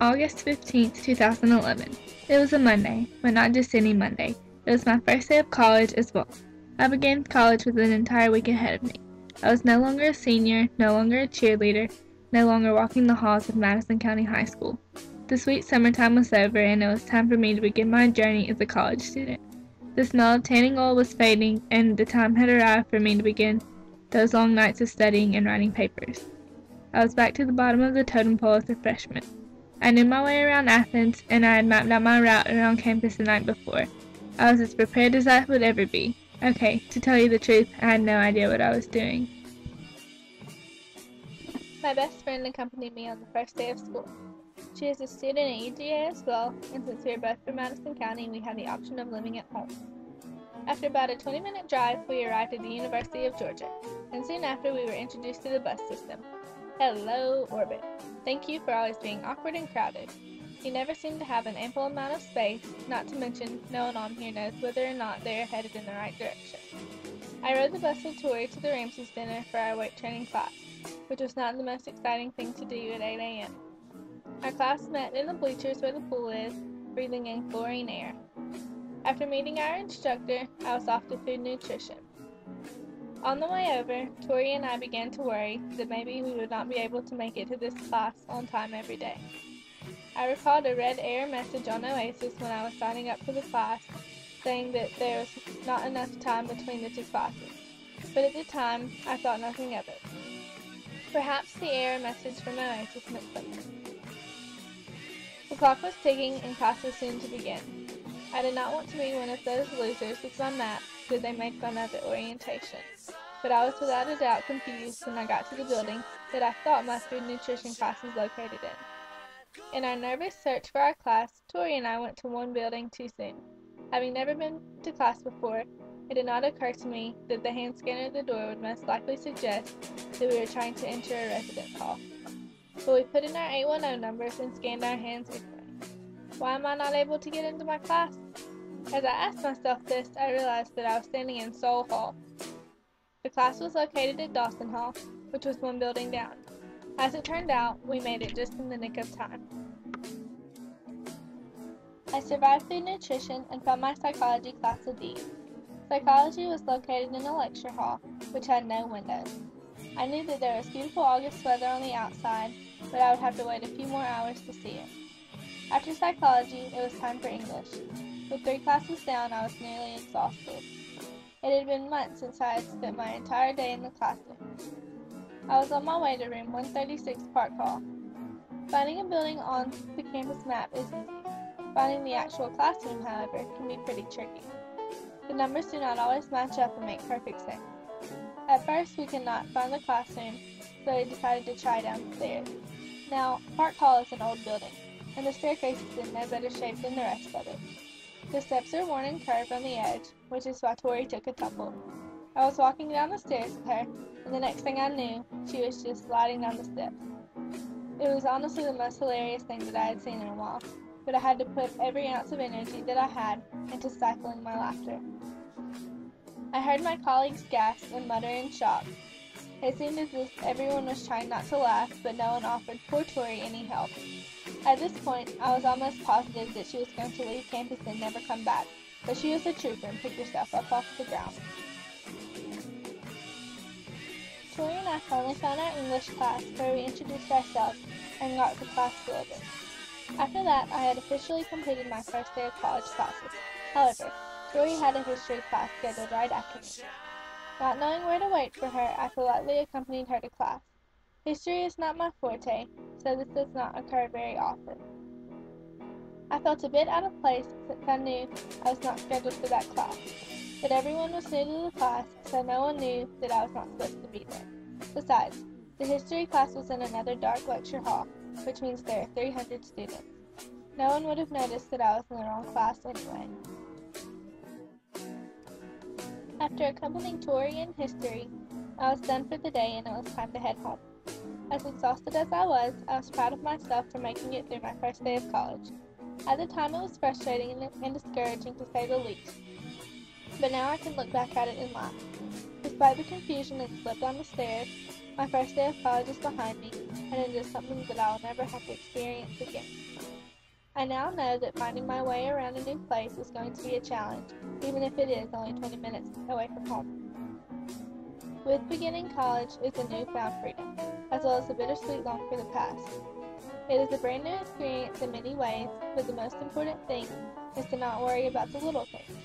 August 15th, 2011. It was a Monday, but not just any Monday. It was my first day of college as well. I began college with an entire week ahead of me. I was no longer a senior, no longer a cheerleader, no longer walking the halls of Madison County High School. The sweet summertime was over, and it was time for me to begin my journey as a college student. The smell of tanning oil was fading, and the time had arrived for me to begin those long nights of studying and writing papers. I was back to the bottom of the totem pole as a freshman. I knew my way around Athens, and I had mapped out my route around campus the night before. I was as prepared as I would ever be. Okay, to tell you the truth, I had no idea what I was doing. My best friend accompanied me on the first day of school. She is a student at UGA as well, and since we are both from Madison County, we had the option of living at home. After about a 20-minute drive, we arrived at the University of Georgia, and soon after we were introduced to the bus system. Hello, Orbit. Thank you for always being awkward and crowded. You never seem to have an ample amount of space, not to mention no one on here knows whether or not they are headed in the right direction. I rode the bus with Tori to the Ramsey Center for our weight training class, which was not the most exciting thing to do at 8 a.m. Our class met in the bleachers where the pool is, breathing in chlorine air. After meeting our instructor, I was off to food nutrition. On the way over, Tori and I began to worry that maybe we would not be able to make it to this class on time every day. I recalled a red error message on Oasis when I was signing up for the class, saying that there was not enough time between the two classes, but at the time, I thought nothing of it. Perhaps the error message from Oasis meant something. The clock was ticking and class was soon to begin. I did not want to be one of those losers with my map that they made fun of at orientation, but I was without a doubt confused when I got to the building that I thought my food nutrition class was located in. In our nervous search for our class, Tori and I went to one building too soon. Having never been to class before, it did not occur to me that the hand scanner at the door would most likely suggest that we were trying to enter a residence hall. But we put in our 810 numbers and scanned our hands anyway. Why am I not able to get into my class? As I asked myself this, I realized that I was standing in Soul Hall. The class was located at Dawson Hall, which was one building down. As it turned out, we made it just in the nick of time. I survived food nutrition and found my psychology class a D. Psychology was located in a lecture hall, which had no windows. I knew that there was beautiful August weather on the outside, but I would have to wait a few more hours to see it. After psychology, it was time for English. With 3 classes down, I was nearly exhausted. It had been months since I had spent my entire day in the classroom. I was on my way to room 136 Park Hall. Finding a building on the campus map is easy. Finding the actual classroom, however, can be pretty tricky. The numbers do not always match up and make perfect sense. At first, we could not find the classroom, so we decided to try downstairs. Now, Park Hall is an old building, and the staircase is in no better shape than the rest of it. The steps are worn and curved on the edge, which is why Tori took a tumble. I was walking down the stairs with her, and the next thing I knew, she was just sliding down the steps. It was honestly the most hilarious thing that I had seen in a while, but I had to put every ounce of energy that I had into stifling my laughter. I heard my colleagues gasp and mutter in shock. It seemed as if everyone was trying not to laugh, but no one offered poor Tori any help. At this point, I was almost positive that she was going to leave campus and never come back, but she was a trooper and picked herself up off the ground. Tori and I finally found our English class where we introduced ourselves and got the class syllabus. After that, I had officially completed my first day of college classes. However, Tori had a history class scheduled right after me. Not knowing where to wait for her, I politely accompanied her to class. History is not my forte, so this does not occur very often. I felt a bit out of place since I knew I was not scheduled for that class, but everyone was new to the class, so no one knew that I was not supposed to be there. Besides, the history class was in another dark lecture hall, which means there are 300 students. No one would have noticed that I was in the wrong class anyway. After accompanying Tori in history, I was done for the day and it was time to head home. As exhausted as I was proud of myself for making it through my first day of college. At the time it was frustrating and discouraging to say the least, but now I can look back at it and laugh. Despite the confusion and slip down the stairs, my first day of college is behind me, and it is something that I will never have to experience again. I now know that finding my way around a new place is going to be a challenge, even if it is only 20 minutes away from home. With beginning college is a newfound freedom, as well as a bittersweet longing for the past. It is a brand new experience in many ways, but the most important thing is to not worry about the little things.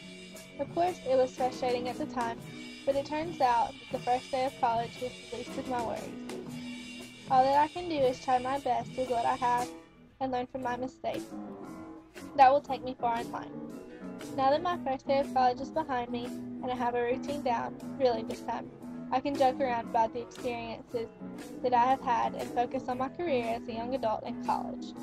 Of course, it was frustrating at the time, but it turns out that the first day of college was the least of my worries. All that I can do is try my best with what I have and learn from my mistakes. That will take me far in life. Now that my first day of college is behind me and I have a routine down, really this time, I can joke around about the experiences that I have had and focus on my career as a young adult in college.